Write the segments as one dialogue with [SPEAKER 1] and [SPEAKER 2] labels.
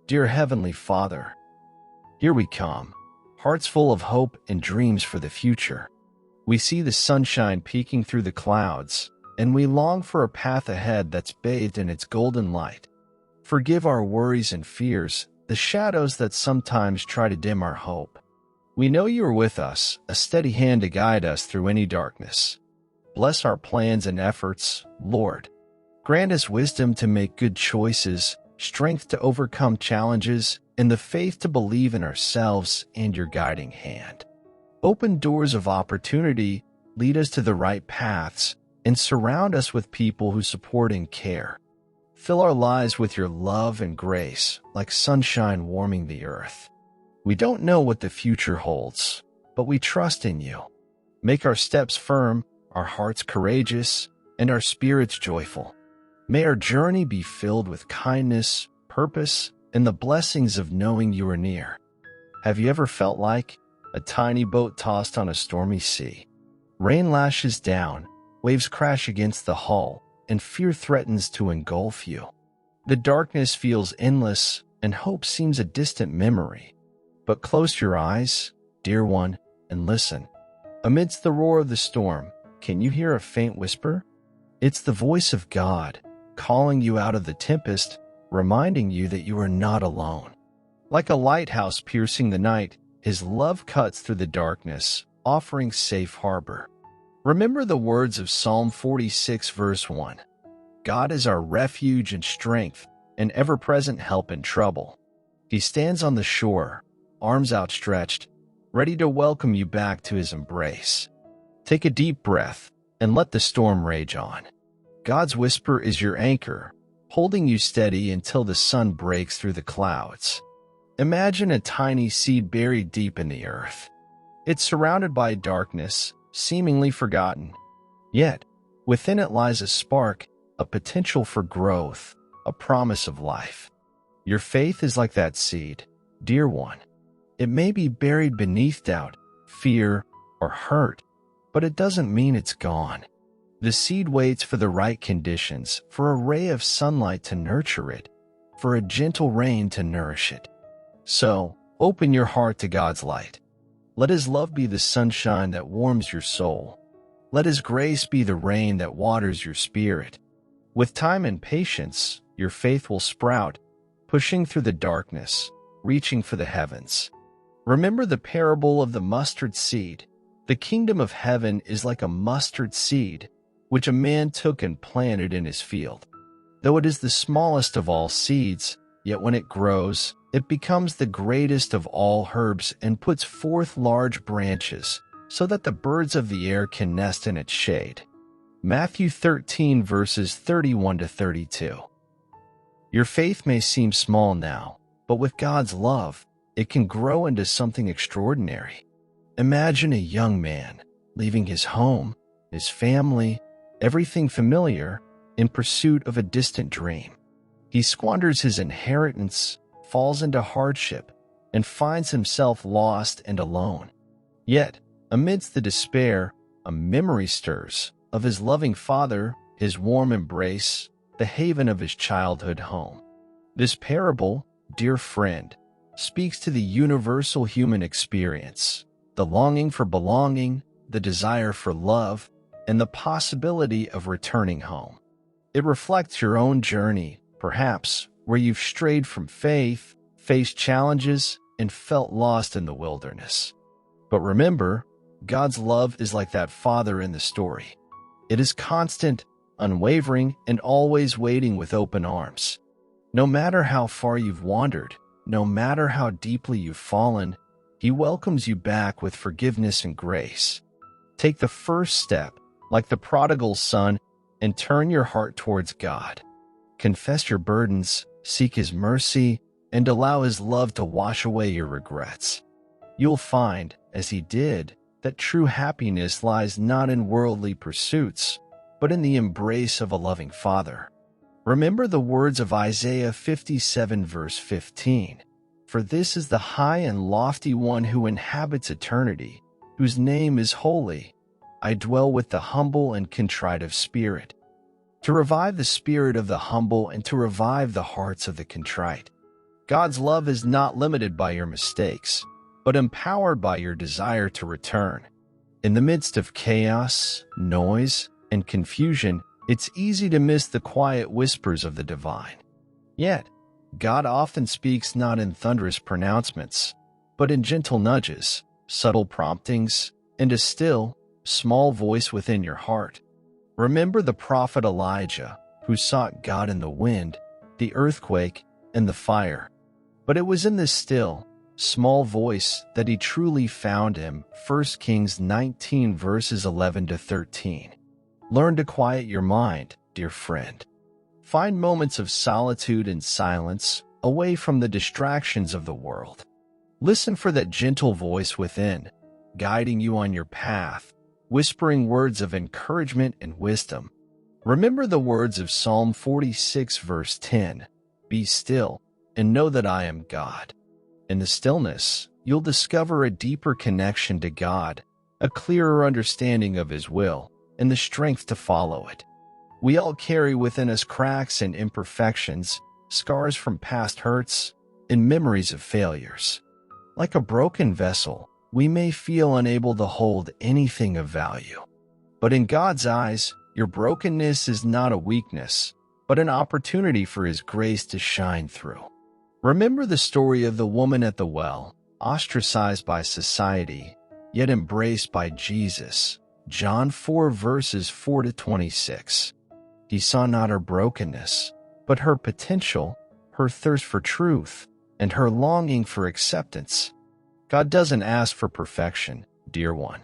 [SPEAKER 1] Dear Heavenly Father, here we come, hearts full of hope and dreams for the future. We see the sunshine peeking through the clouds, and we long for a path ahead that's bathed in its golden light. Forgive our worries and fears, the shadows that sometimes try to dim our hope. We know you are with us, a steady hand to guide us through any darkness. Bless our plans and efforts, Lord. Grant us wisdom to make good choices, strength to overcome challenges, and the faith to believe in ourselves and your guiding hand. Open doors of opportunity, lead us to the right paths, and surround us with people who support and care. Fill our lives with your love and grace, like sunshine warming the earth. We don't know what the future holds, but we trust in you. Make our steps firm, our hearts courageous, and our spirits joyful. May our journey be filled with kindness, purpose, and the blessings of knowing you are near. Have you ever felt like a tiny boat tossed on a stormy sea? Rain lashes down, waves crash against the hull, and fear threatens to engulf you. The darkness feels endless, and hope seems a distant memory. But close your eyes, dear one, and listen. Amidst the roar of the storm, can you hear a faint whisper? It's the voice of God, calling you out of the tempest, reminding you that you are not alone. Like a lighthouse piercing the night, his love cuts through the darkness, offering safe harbor. Remember the words of Psalm 46 verse 1. God is our refuge and strength, an ever-present help in trouble. He stands on the shore, arms outstretched, ready to welcome you back to his embrace. Take a deep breath and let the storm rage on. God's whisper is your anchor, holding you steady until the sun breaks through the clouds. Imagine a tiny seed buried deep in the earth. It's surrounded by darkness, seemingly forgotten. Yet, within it lies a spark, a potential for growth, a promise of life. Your faith is like that seed, dear one. It may be buried beneath doubt, fear, or hurt, but it doesn't mean it's gone. The seed waits for the right conditions, for a ray of sunlight to nurture it, for a gentle rain to nourish it. So, open your heart to God's light. Let his love be the sunshine that warms your soul. Let his grace be the rain that waters your spirit. With time and patience, your faith will sprout, pushing through the darkness, reaching for the heavens. Remember the parable of the mustard seed. The kingdom of heaven is like a mustard seed, which a man took and planted in his field. Though it is the smallest of all seeds, yet when it grows, it becomes the greatest of all herbs and puts forth large branches, so that the birds of the air can nest in its shade. Matthew 13 verses 31 to 32. Your faith may seem small now, but with God's love, it can grow into something extraordinary. Imagine a young man leaving his home, his family, everything familiar, in pursuit of a distant dream. He squanders his inheritance, falls into hardship, and finds himself lost and alone. Yet, amidst the despair, a memory stirs of his loving father, his warm embrace, the haven of his childhood home. This parable, dear friend, speaks to the universal human experience, the longing for belonging, the desire for love, and the possibility of returning home. It reflects your own journey, perhaps, where you've strayed from faith, faced challenges, and felt lost in the wilderness. But remember, God's love is like that father in the story. It is constant, unwavering, and always waiting with open arms. No matter how far you've wandered, no matter how deeply you've fallen, he welcomes you back with forgiveness and grace. Take the first step, like the prodigal son, and turn your heart towards God. Confess your burdens, seek his mercy, and allow his love to wash away your regrets. You'll find, as he did, that true happiness lies not in worldly pursuits, but in the embrace of a loving Father. Remember the words of Isaiah 57 verse 15. For this is the high and lofty one who inhabits eternity, whose name is holy. I dwell with the humble and contrite of spirit, to revive the spirit of the humble and to revive the hearts of the contrite. God's love is not limited by your mistakes, but empowered by your desire to return. In the midst of chaos, noise, and confusion, it's easy to miss the quiet whispers of the divine. Yet, God often speaks not in thunderous pronouncements, but in gentle nudges, subtle promptings, and a still, small voice within your heart. Remember the prophet Elijah, who sought God in the wind, the earthquake, and the fire. But it was in this still, small voice that he truly found him. 1 Kings 19 verses 11 to 13. Learn to quiet your mind, dear friend. Find moments of solitude and silence away from the distractions of the world. Listen for that gentle voice within, guiding you on your path, whispering words of encouragement and wisdom. Remember the words of Psalm 46 verse 10, "Be still and know that I am God." In the stillness, you'll discover a deeper connection to God, a clearer understanding of His will, and the strength to follow it. We all carry within us cracks and imperfections, scars from past hurts, and memories of failures. Like a broken vessel, we may feel unable to hold anything of value. But in God's eyes, your brokenness is not a weakness, but an opportunity for His grace to shine through. Remember the story of the woman at the well, ostracized by society, yet embraced by Jesus. John 4 verses 4 to 26. He saw not her brokenness, but her potential, her thirst for truth, and her longing for acceptance. God doesn't ask for perfection, dear one.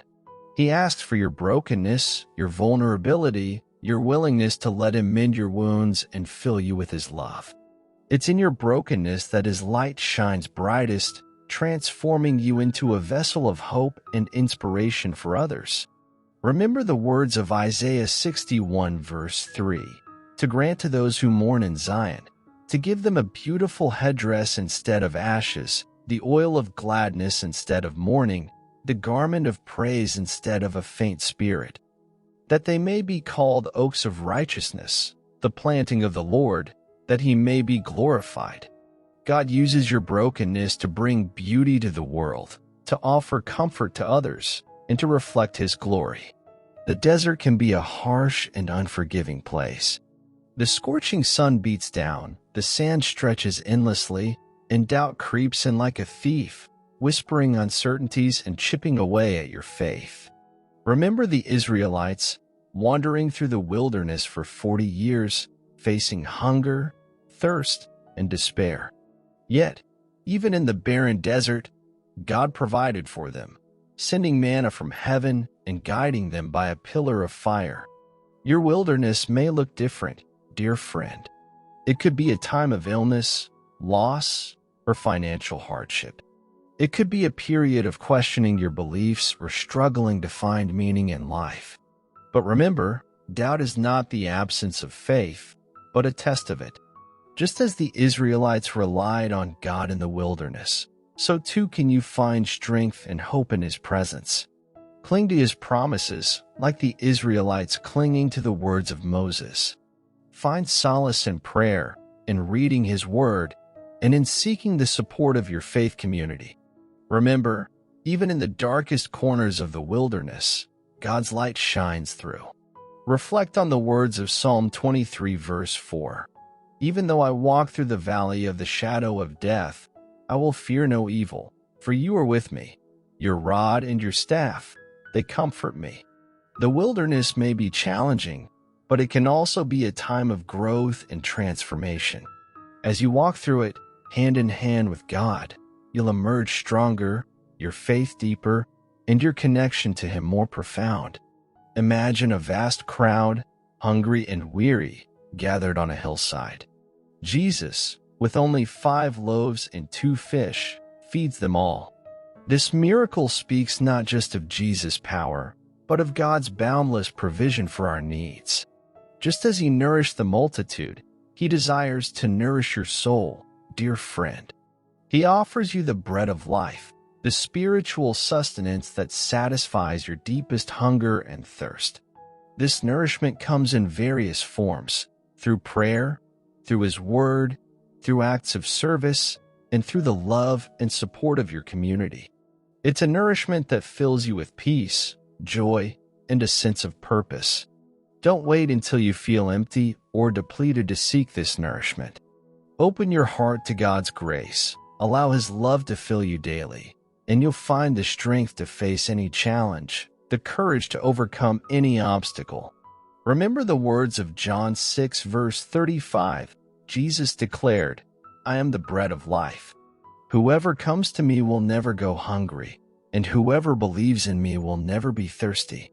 [SPEAKER 1] He asks for your brokenness, your vulnerability, your willingness to let Him mend your wounds and fill you with His love. It's in your brokenness that His light shines brightest, transforming you into a vessel of hope and inspiration for others. Remember the words of Isaiah 61 verse 3, "To grant to those who mourn in Zion, to give them a beautiful headdress instead of ashes, the oil of gladness instead of mourning, the garment of praise instead of a faint spirit, that they may be called oaks of righteousness, the planting of the Lord, that He may be glorified." God uses your brokenness to bring beauty to the world, to offer comfort to others, and to reflect His glory. The desert can be a harsh and unforgiving place. The scorching sun beats down, the sand stretches endlessly, and doubt creeps in like a thief, whispering uncertainties and chipping away at your faith. Remember the Israelites, wandering through the wilderness for 40 years, facing hunger, thirst, and despair. Yet, even in the barren desert, God provided for them, sending manna from heaven and guiding them by a pillar of fire. Your wilderness may look different, dear friend. It could be a time of illness, loss, or financial hardship. It could be a period of questioning your beliefs or struggling to find meaning in life. But remember, doubt is not the absence of faith, but a test of it. Just as the Israelites relied on God in the wilderness, so too can you find strength and hope in His presence. Cling to His promises, like the Israelites clinging to the words of Moses. Find solace in prayer, in reading His Word, and in seeking the support of your faith community. Remember, even in the darkest corners of the wilderness, God's light shines through. Reflect on the words of Psalm 23 verse 4. "Even though I walk through the valley of the shadow of death, I will fear no evil, for you are with me. Your rod and your staff, they comfort me." The wilderness may be challenging, but it can also be a time of growth and transformation. As you walk through it, hand in hand with God, you'll emerge stronger, your faith deeper, and your connection to Him more profound. Imagine a vast crowd, hungry and weary, gathered on a hillside. Jesus, with only 5 loaves and 2 fish, feeds them all. This miracle speaks not just of Jesus' power, but of God's boundless provision for our needs. Just as He nourished the multitude, He desires to nourish your soul, dear friend. He offers you the bread of life, the spiritual sustenance that satisfies your deepest hunger and thirst. This nourishment comes in various forms, through prayer, through His Word, through acts of service, and through the love and support of your community. It's a nourishment that fills you with peace, joy, and a sense of purpose. Don't wait until you feel empty or depleted to seek this nourishment. Open your heart to God's grace, allow His love to fill you daily, and you'll find the strength to face any challenge, the courage to overcome any obstacle. Remember the words of John 6 verse 35. Jesus declared, "I am the bread of life. Whoever comes to me will never go hungry, and whoever believes in me will never be thirsty."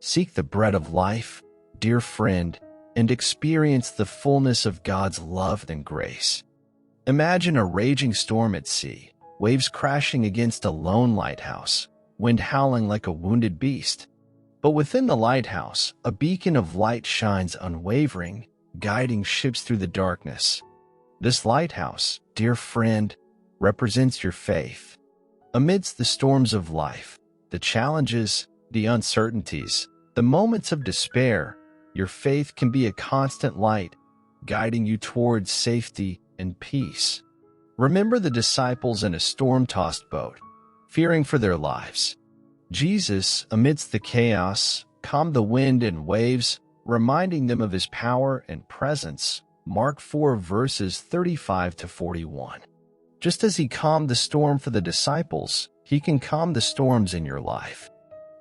[SPEAKER 1] Seek the bread of life, dear friend, and experience the fullness of God's love and grace. Imagine a raging storm at sea, waves crashing against a lone lighthouse, wind howling like a wounded beast. But within the lighthouse, a beacon of light shines unwavering, guiding ships through the darkness. This lighthouse, dear friend, represents your faith. Amidst the storms of life, the challenges, the uncertainties, the moments of despair, your faith can be a constant light, guiding you towards safety and peace. Remember the disciples in a storm-tossed boat, fearing for their lives. Jesus, amidst the chaos, calmed the wind and waves, reminding them of His power and presence. Mark 4 verses 35 to 41. Just as He calmed the storm for the disciples, He can calm the storms in your life.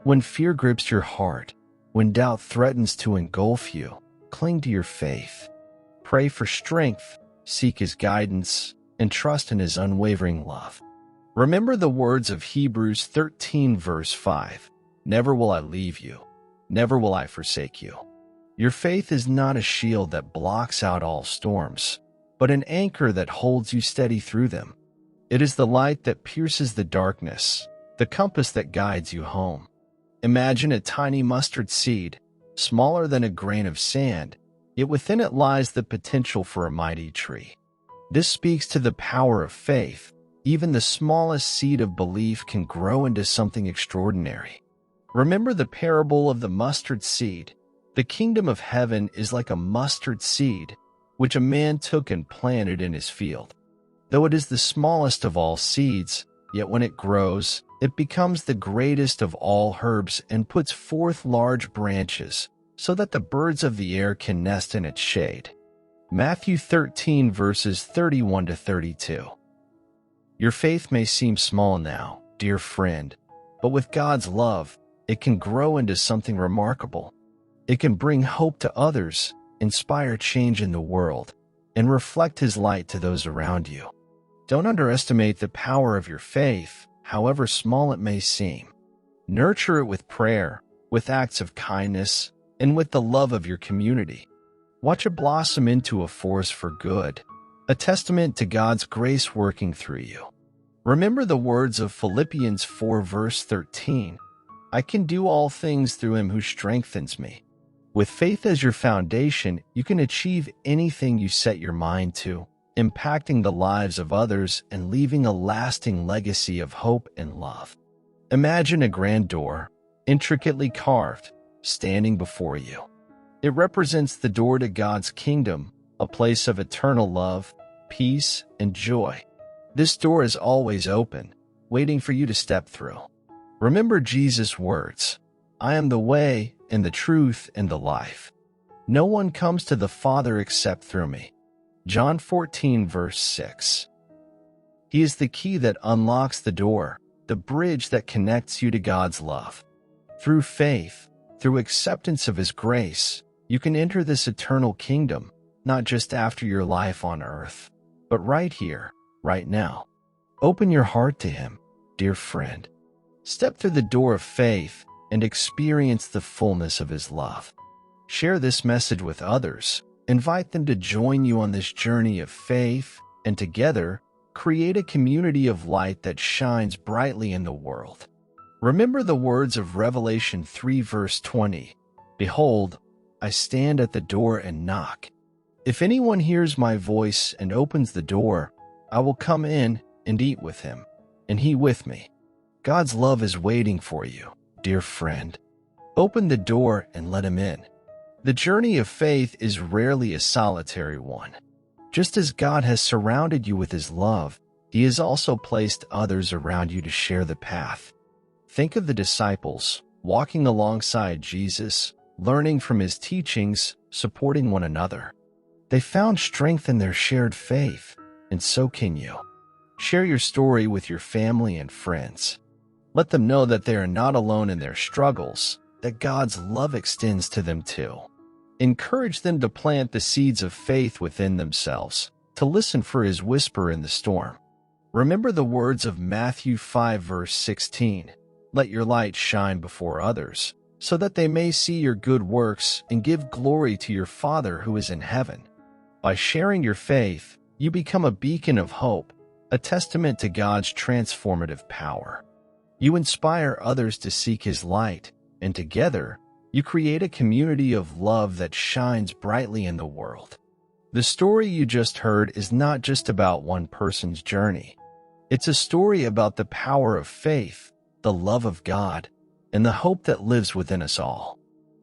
[SPEAKER 1] When fear grips your heart, when doubt threatens to engulf you, cling to your faith. Pray for strength, seek His guidance, and trust in His unwavering love. Remember the words of Hebrews 13 verse 5. "Never will I leave you, never will I forsake you." Your faith is not a shield that blocks out all storms, but an anchor that holds you steady through them. It is the light that pierces the darkness, the compass that guides you home. Imagine a tiny mustard seed, smaller than a grain of sand, yet within it lies the potential for a mighty tree. This speaks to the power of faith. Even the smallest seed of belief can grow into something extraordinary. Remember the parable of the mustard seed. The kingdom of heaven is like a mustard seed, which a man took and planted in his field. Though it is the smallest of all seeds, yet when it grows, it becomes the greatest of all herbs and puts forth large branches, so that the birds of the air can nest in its shade. Matthew 13 verses 31 to 32. Your faith may seem small now, dear friend, but with God's love, it can grow into something remarkable. It can bring hope to others, inspire change in the world, and reflect His light to those around you. Don't underestimate the power of your faith, however small it may seem. Nurture it with prayer, with acts of kindness, and with the love of your community. Watch it blossom into a force for good, a testament to God's grace working through you. Remember the words of Philippians 4 verse 13. "I can do all things through Him who strengthens me." With faith as your foundation, you can achieve anything you set your mind to, impacting the lives of others and leaving a lasting legacy of hope and love. Imagine a grand door, intricately carved, standing before you. It represents the door to God's kingdom, a place of eternal love, peace, and joy. This door is always open, waiting for you to step through. Remember Jesus' words, "I am the way and the truth and the life. No one comes to the Father except through me." John 14 verse 6. He is the key that unlocks the door, the bridge that connects you to God's love. Through faith, through acceptance of His grace, you can enter this eternal kingdom, not just after your life on earth, but right here, right now. Open your heart to Him, dear friend. Step through the door of faith and experience the fullness of His love. Share this message with others. Invite them to join you on this journey of faith, and together, create a community of light that shines brightly in the world. Remember the words of Revelation 3 verse 20. "Behold, I stand at the door and knock. If anyone hears my voice and opens the door, I will come in and eat with him, and he with me." God's love is waiting for you, dear friend. Open the door and let Him in. The journey of faith is rarely a solitary one. Just as God has surrounded you with His love, He has also placed others around you to share the path. Think of the disciples walking alongside Jesus, learning from his teachings, supporting one another. They found strength in their shared faith, and so can you. Share your story with your family and friends. Let them know that they are not alone in their struggles, that God's love extends to them too. Encourage them to plant the seeds of faith within themselves, to listen for his whisper in the storm. Remember the words of Matthew 5 verse 16, "Let your light shine before others, so that they may see your good works and give glory to your Father who is in heaven." By sharing your faith, you become a beacon of hope, a testament to God's transformative power. You inspire others to seek his light, and together, you create a community of love that shines brightly in the world. The story you just heard is not just about one person's journey. It's a story about the power of faith, the love of God, and the hope that lives within us all.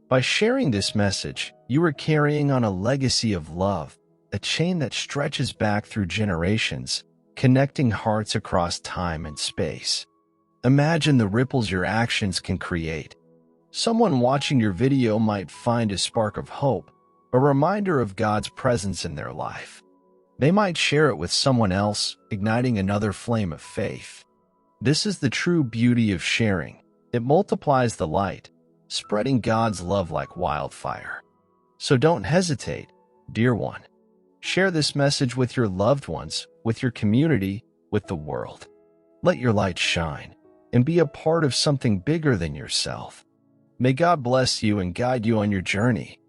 [SPEAKER 1] By sharing this message, you are carrying on a legacy of love, a chain that stretches back through generations, connecting hearts across time and space. Imagine the ripples your actions can create. Someone watching your video might find a spark of hope, a reminder of God's presence in their life. They might share it with someone else, igniting another flame of faith. This is the true beauty of sharing. It multiplies the light, spreading God's love like wildfire. So don't hesitate, dear one. Share this message with your loved ones, with your community, with the world. Let your light shine and be a part of something bigger than yourself. May God bless you and guide you on your journey.